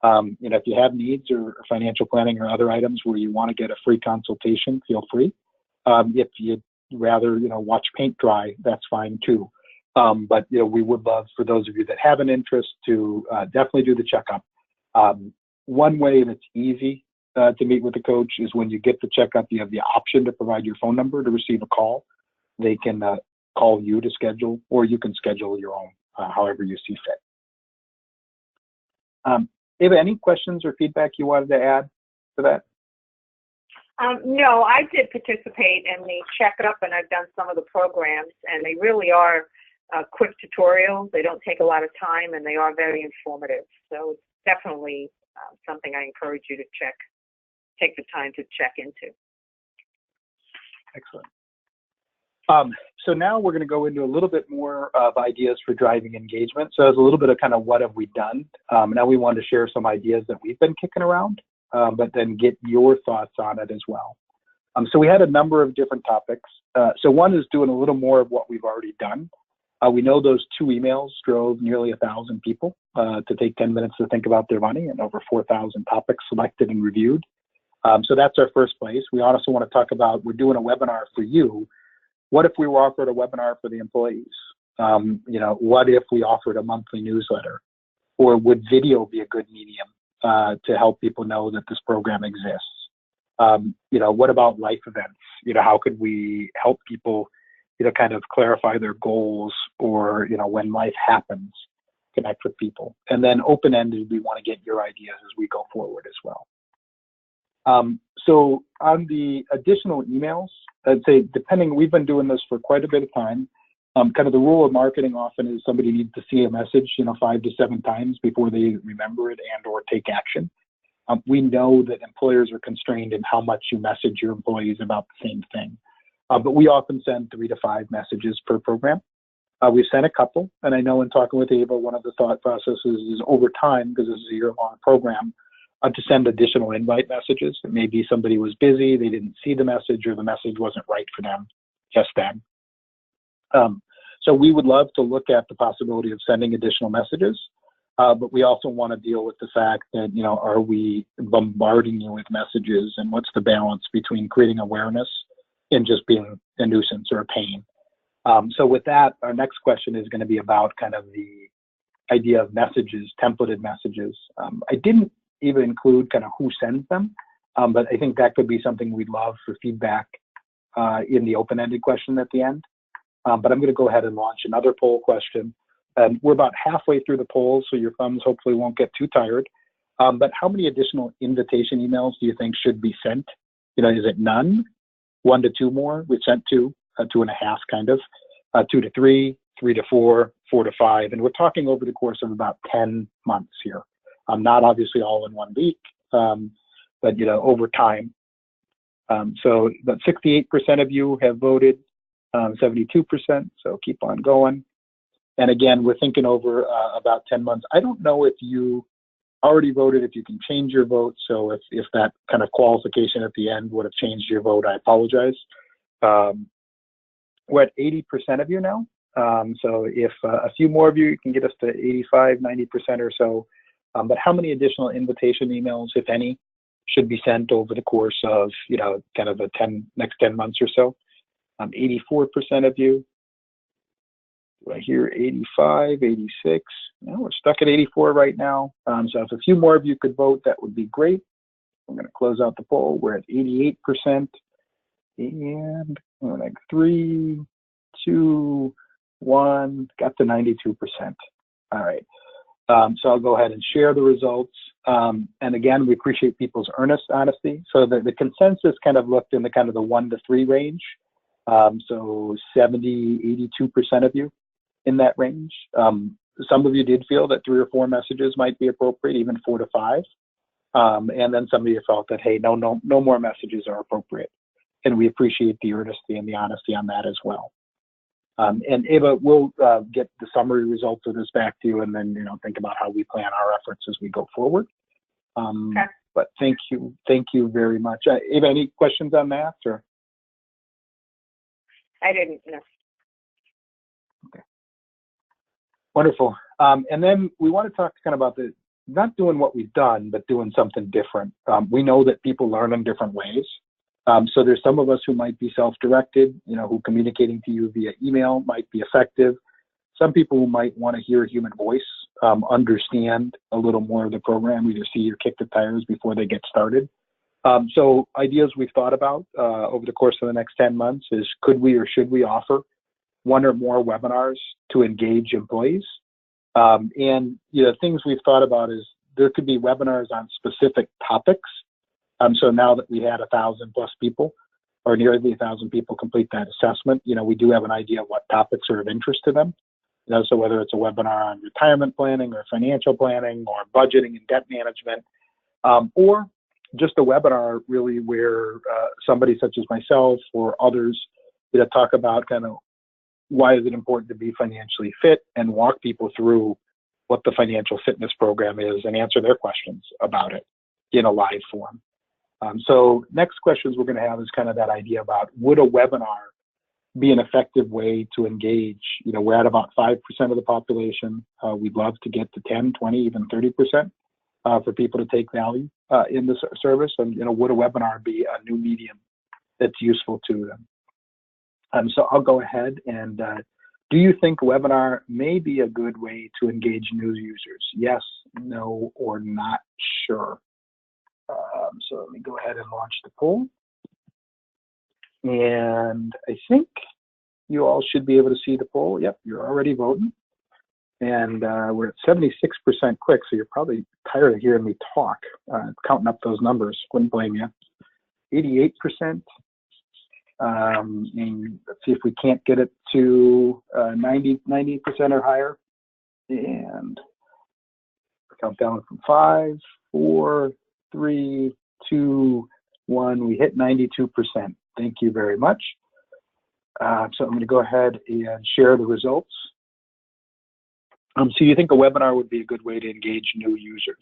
If you have needs or financial planning or other items where you want to get a free consultation, feel free. If you'd rather watch paint dry, that's fine too. But we would love for those of you that have an interest to definitely do the checkup. One way that's easy to meet with the coach is when you get the checkup, you have the option to provide your phone number to receive a call. They can call you to schedule, or you can schedule your own, however you see fit. Ava, any questions or feedback you wanted to add to that? No, I did participate in the checkup, and I've done some of the programs, and they really are quick tutorials. They don't take a lot of time, and they are very informative. So it's definitely something I encourage you to take the time to check into. Excellent. So now we're going to go into a little bit more of ideas for driving engagement. So there's a little bit of kind of what have we done. Now we want to share some ideas that we've been kicking around, but then get your thoughts on it as well. So we had a number of different topics. So one is doing a little more of what we've already done. We know those 2 emails drove nearly 1,000 people to take 10 minutes to think about their money, and over 4,000 topics selected and reviewed. So that's our first place. We also want to talk about, we're doing a webinar for you. What if we were offered a webinar for the employees? What if we offered a monthly newsletter? Or would video be a good medium to help people know that this program exists? What about life events? How could we help people, kind of clarify their goals, or, when life happens, connect with people? And then open-ended, we want to get your ideas as we go forward as well. So on the additional emails, I'd say, we've been doing this for quite a bit of time. Kind of the rule of marketing often is somebody needs to see a message, 5 to 7 times before they remember it and or take action. We know that employers are constrained in how much you message your employees about the same thing. But we often send 3 to 5 messages per program. We've sent a couple, and I know in talking with Ava, one of the thought processes is over time, because this is a year-long program, to send additional invite messages. Maybe somebody was busy, they didn't see the message, or the message wasn't right for them just then. So we would love to look at the possibility of sending additional messages, but we also want to deal with the fact that, are we bombarding you with messages, and what's the balance between creating awareness and just being a nuisance or a pain? So with that, our next question is going to be about kind of the idea of messages, templated messages. I didn't even include kind of who sends them, but I think that could be something we'd love for feedback in the open-ended question at the end. But I'm going to go ahead and launch another poll question. We're about halfway through the poll, so your thumbs hopefully won't get too tired. But how many additional invitation emails do you think should be sent? Is it none? 1 to 2 more? We've sent 2, 2.5 kind of, 2 to 3, 3 to 4, 4 to 5, and we're talking over the course of about 10 months here. Not obviously all in 1 week, but over time. So about 68% of you have voted, 72%. So keep on going. And again, we're thinking over about 10 months. I don't know if you already voted, if you can change your vote. So if that kind of qualification at the end would have changed your vote, I apologize. We're at 80% of you now. So if a few more of you can get us to 85, 90% or so. But how many additional invitation emails, if any, should be sent over the course of, kind of the next 10 months or so? 84% of you. I hear 85, 86. No, we're stuck at 84 right now. So if a few more of you could vote, that would be great. I'm going to close out the poll. We're at 88%. And we're like 3, 2, 1, got to 92%. All right. So I'll go ahead and share the results. And again, we appreciate people's earnest honesty. So the consensus kind of looked in the kind of the 1 to 3 range. So 70, 82% of you in that range. Some of you did feel that 3 or 4 messages might be appropriate, even 4 to 5. And then some of you felt that, hey, no more messages are appropriate. And we appreciate the earnesty and the honesty on that as well. And Ava, we'll get the summary results of this back to you, and then think about how we plan our efforts as we go forward. Okay. But thank you very much. Ava, any questions on that? Or? I didn't know. Okay. Wonderful. And then we want to talk kind of about not doing what we've done, but doing something different. We know that people learn in different ways. So there's some of us who might be self-directed, who communicating to you via email might be effective. Some people who might want to hear a human voice, understand a little more of the program, either see or kick the tires before they get started. So ideas we've thought about over the course of the next 10 months is, could we or should we offer 1 or more webinars to engage employees? And things we've thought about is there could be webinars on specific topics. So now that we had 1,000 plus people, or nearly 1,000 people complete that assessment, we do have an idea of what topics are of interest to them. So whether it's a webinar on retirement planning or financial planning or budgeting and debt management, or just a webinar really where somebody such as myself or others talk about kind of why is it important to be financially fit and walk people through what the financial fitness program is and answer their questions about it in a live form. So next questions we're going to have is kind of that idea about, would a webinar be an effective way to engage? We're at about 5% of the population. We'd love to get to 10, 20, even 30% for people to take value in the service. And, would a webinar be a new medium that's useful to them? So I'll go ahead and do you think a webinar may be a good way to engage new users? Yes, no, or not sure. So let me go ahead and launch the poll. And I think you all should be able to see the poll. Yep, you're already voting. And we're at 76% click, so you're probably tired of hearing me talk, counting up those numbers. Wouldn't blame you. 88%. And let's see if we can't get it to 90% or higher. And count down from 5, 4, 3, 2, 1. We hit 92%. Thank you very much. So I'm going to go ahead and share the results. So you think a webinar would be a good way to engage new users?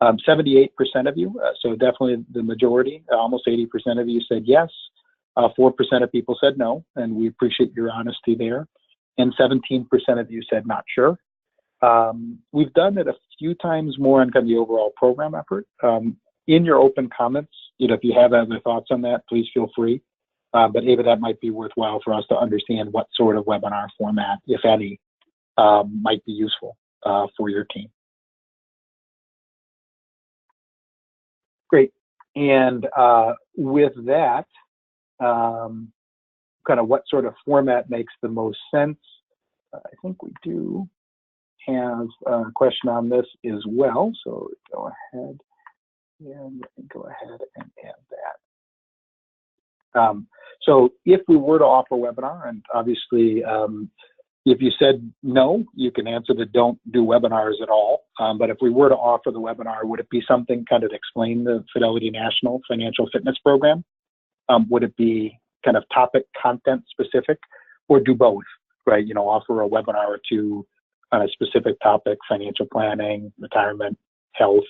78% of you, so definitely the majority, almost 80% of you said yes. 4% of people said no, and we appreciate your honesty there. And 17% of you said not sure. We've done it a few times more on kind of the overall program effort. In your open comments, if you have other thoughts on that, please feel free. But Ava, that might be worthwhile for us to understand what sort of webinar format, if any, might be useful for your team. Great. And with that, kind of what sort of format makes the most sense? I think we do have a question on this as well. So go ahead and go ahead and add that. So if we were to offer a webinar, and obviously If you said no, you can answer the don't do webinars at all. But if we were to offer the webinar, would it be something kind of to explain the Fidelity National Financial Fitness Program? Would it be kind of topic content specific, or do both, right? You know, offer a webinar or two on a specific topic, financial planning, retirement, health,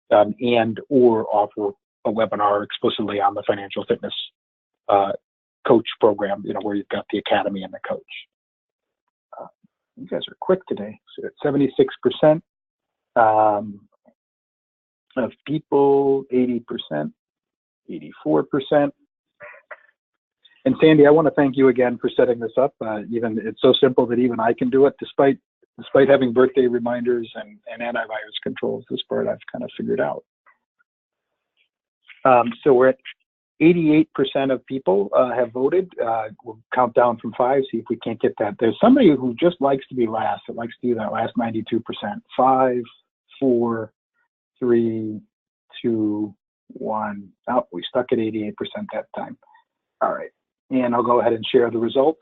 and or offer a webinar explicitly on the financial fitness coach program, you know, where you've got the academy and the coach. You guys are quick today. So at 76% of people, 80%, 84%. And Sandy, I want to thank you again for setting this up. Even it's so simple that even I can do it, despite having birthday reminders and antivirus controls. This part I've kind of figured out. So we're at 88% of people have voted. We'll count down from 5, see if we can't get that. There's somebody who just likes to be last, that likes to do that last 92%. 5, 4, 3, 2, 1. Oh, we stuck at 88% that time. All right, and I'll go ahead and share the results.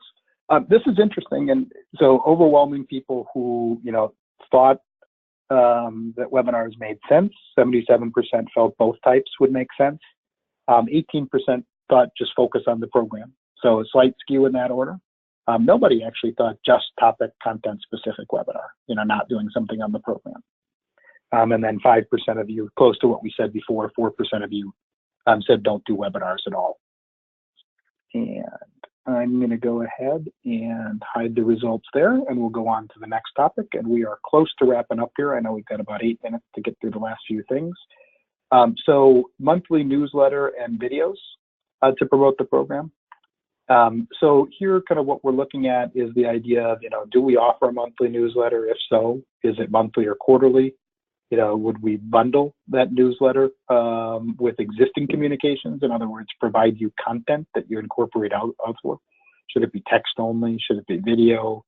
This is interesting, and so overwhelming people who, you know, thought that webinars made sense. 77% felt both types would make sense. 18% thought just focus on the program. So a slight skew in that order. Nobody actually thought just topic content specific webinar, you know, not doing something on the program. And then 5% of you, close to what we said before, 4% of you said don't do webinars at all. And I'm going to go ahead and hide the results there, and we'll go on to the next topic. And we are close to wrapping up here. I know we've got about 8 minutes to get through the last few things. So monthly newsletter and videos to promote the program. So here, kind of what we're looking at is the idea of, you know, do we offer a monthly newsletter? If so, is it monthly or quarterly? You know, would we bundle that newsletter with existing communications? In other words, provide you content that you incorporate elsewhere? Should it be text only? Should it be video?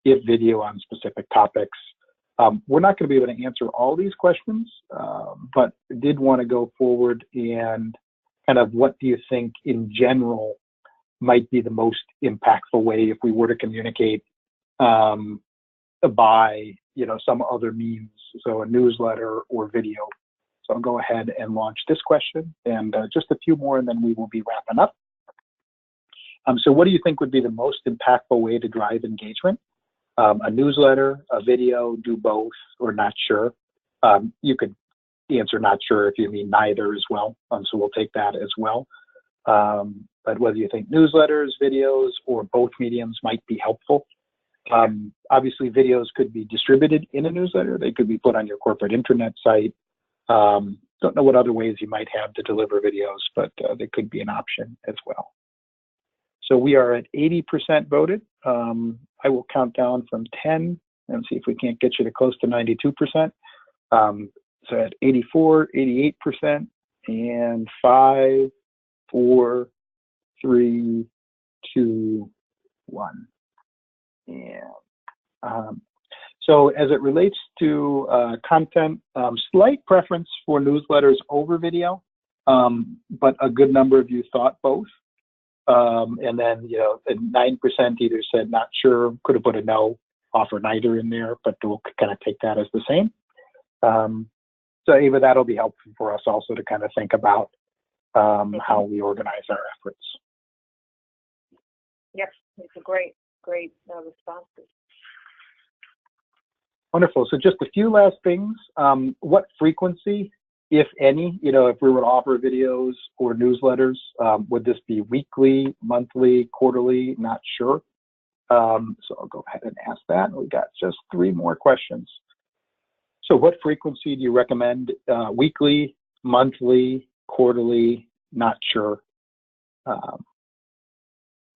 If video, on specific topics. We're not going to be able to answer all these questions, but did want to go forward and kind of what do you think in general might be the most impactful way if we were to communicate by, you know, some other means, so a newsletter or video. So I'll go ahead and launch this question and just a few more, and then we will be wrapping up. So what do you think would be the most impactful way to drive engagement? A newsletter, a video, do both, or not sure. You could answer not sure if you mean neither as well, so we'll take that as well. But whether you think newsletters, videos, or both mediums might be helpful. Obviously, videos could be distributed in a newsletter. They could be put on your corporate intranet site. Don't know what other ways you might have to deliver videos, but they could be an option as well. So we are at 80% voted. I will count down from 10 and see if we can't get you to close to 92%. So at 84, 88%, and 5, 4, 3, 2, 1. And so as it relates to content, slight preference for newsletters over video, but a good number of you thought both. And then, you know, 9% either said not sure, could have put a no, offer neither in there, but we'll kind of take that as the same. So Ava, that'll be helpful for us also to kind of think about how we organize our efforts. Yes, it's a great responses. Wonderful. So just a few last things. What frequency, if any, you know, if we were to offer videos or newsletters, would this be weekly, monthly, quarterly? Not sure. So I'll go ahead and ask that. We got just 3 more questions. So what frequency do you recommend? Weekly, monthly, quarterly? Not sure.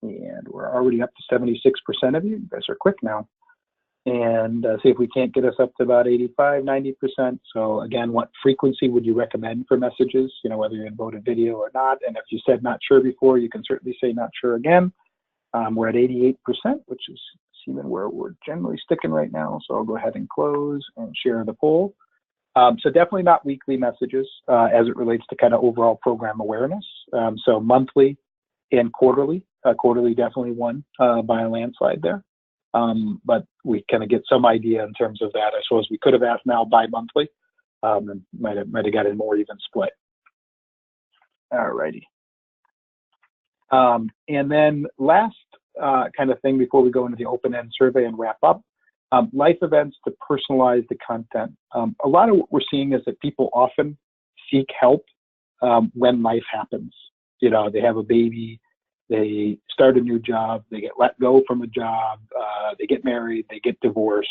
And we're already up to 76% of you. You guys are quick now. And see if we can't get us up to about 85, 90%. So again, what frequency would you recommend for messages? You know, whether you're in voted video or not. And if you said not sure before, you can certainly say not sure again. We're at 88%, which is even where we're generally sticking right now. So I'll go ahead and close and share the poll. So definitely not weekly messages as it relates to kind of overall program awareness. So monthly and quarterly. Quarterly definitely won by a landslide there. but we kind of get some idea in terms of that. I suppose we could have asked now bi-monthly, and might have got a more even split. All righty. And then last kind of thing before we go into the open-end survey and wrap up, life events to personalize the content. A lot of what we're seeing is that people often seek help when life happens. You know, they have a baby, they start a new job, they get let go from a job, they get married, they get divorced.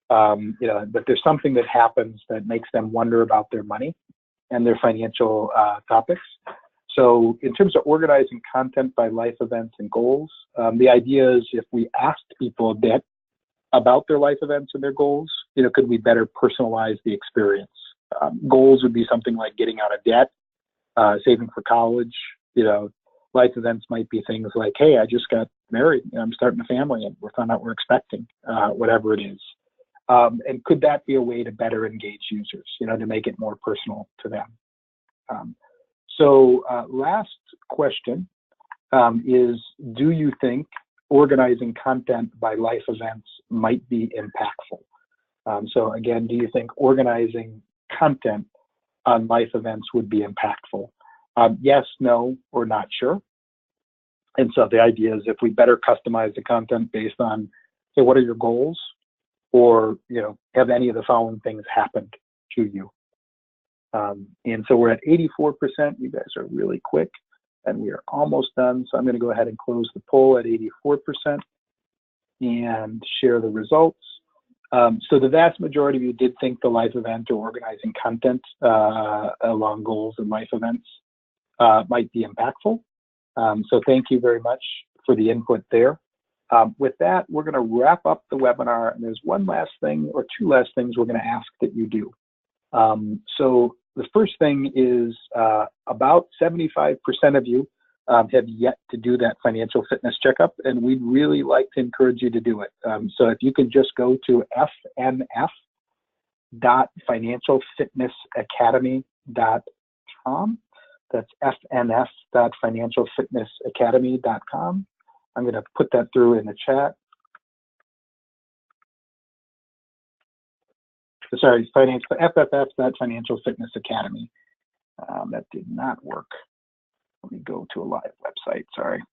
You know, but there's something that happens that makes them wonder about their money and their financial topics. So in terms of organizing content by life events and goals, the idea is if we asked people a bit about their life events and their goals, you know, could we better personalize the experience? Goals would be something like getting out of debt, saving for college. You know, life events might be things like, hey, I just got married and I'm starting a family and we're finding out we're expecting, whatever it is. And could that be a way to better engage users, you know, to make it more personal to them? So last question is, do you think organizing content by life events might be impactful? So again, do you think organizing content on life events would be impactful? Yes, no, or not sure. And so the idea is if we better customize the content based on, hey, what are your goals? Or, you know, have any of the following things happened to you? And so we're at 84%. You guys are really quick, and we are almost done. So I'm going to go ahead and close the poll at 84% and share the results. So the vast majority of you did think the life event or organizing content along goals and life events might be impactful. So thank you very much for the input there. With that, we're going to wrap up the webinar, and there's one last thing or two last things we're going to ask that you do. So the first thing is about 75% of you have yet to do that financial fitness checkup, and we'd really like to encourage you to do it. So if you could just go to fnf.financialfitnessacademy.com. That's fnf.financialfitnessacademy.com. I'm going to put that through in the chat. Sorry, FFF.financialfitnessacademy. That did not work. Let me go to a live website, sorry.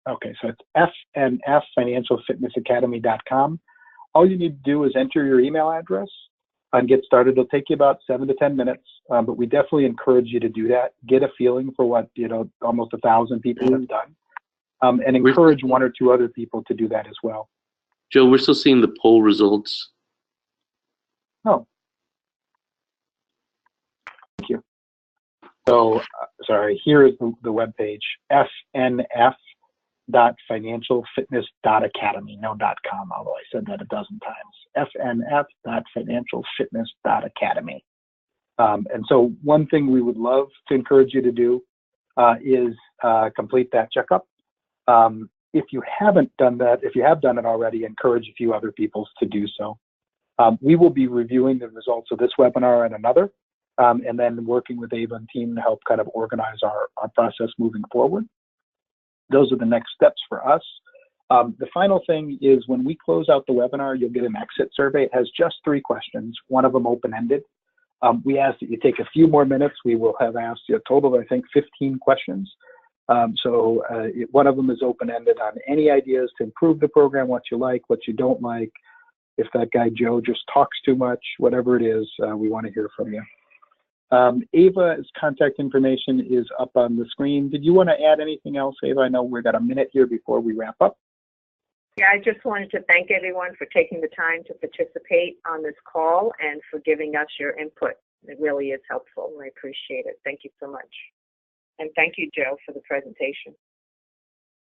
Okay, so it's fnf.financialfitnessacademy.com. All you need to do is enter your email address and get started. It'll take you about 7 to 10 minutes, but we definitely encourage you to do that. Get a feeling for what, you know, almost 1,000 people have done. And encourage 1 or 2 other people to do that as well. Joe, we're still seeing the poll results. Oh. Thank you. So, sorry, here is the webpage, fnf.financialfitness.academy, no .com, although I said that a dozen times, fnf.financialfitness.academy. And so one thing we would love to encourage you to do is complete that checkup. If you haven't done that, if you have done it already, encourage a few other people to do so. We will be reviewing the results of this webinar and another, and then working with Ava and team to help kind of organize our process moving forward. Those are the next steps for us. The final thing is when we close out the webinar, you'll get an exit survey. It has just 3 questions, one of them open-ended. We ask that you take a few more minutes. We will have asked you a total of, I think, 15 questions. One of them is open-ended on any ideas to improve the program, what you like, what you don't like. If that guy Joe just talks too much, whatever it is, we want to hear from you. Ava's contact information is up on the screen. Did you want to add anything else, Ava? I know we've got a minute here before we wrap up. Yeah, I just wanted to thank everyone for taking the time to participate on this call and for giving us your input. It really is helpful. I appreciate it. Thank you so much. And thank you, Joe, for the presentation.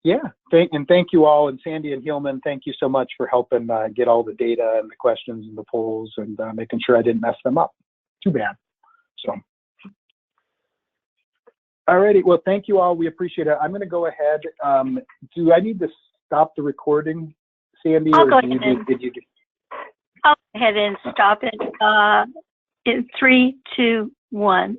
Yeah, thank you all. And Sandy and Hillman, thank you so much for helping get all the data and the questions and the polls and making sure I didn't mess them up. Too bad. So, all righty. Well, thank you all. We appreciate it. I'm going to go ahead. Do I need to stop the recording, Sandy? I'll or go ahead and stop it in 3, 2, 1.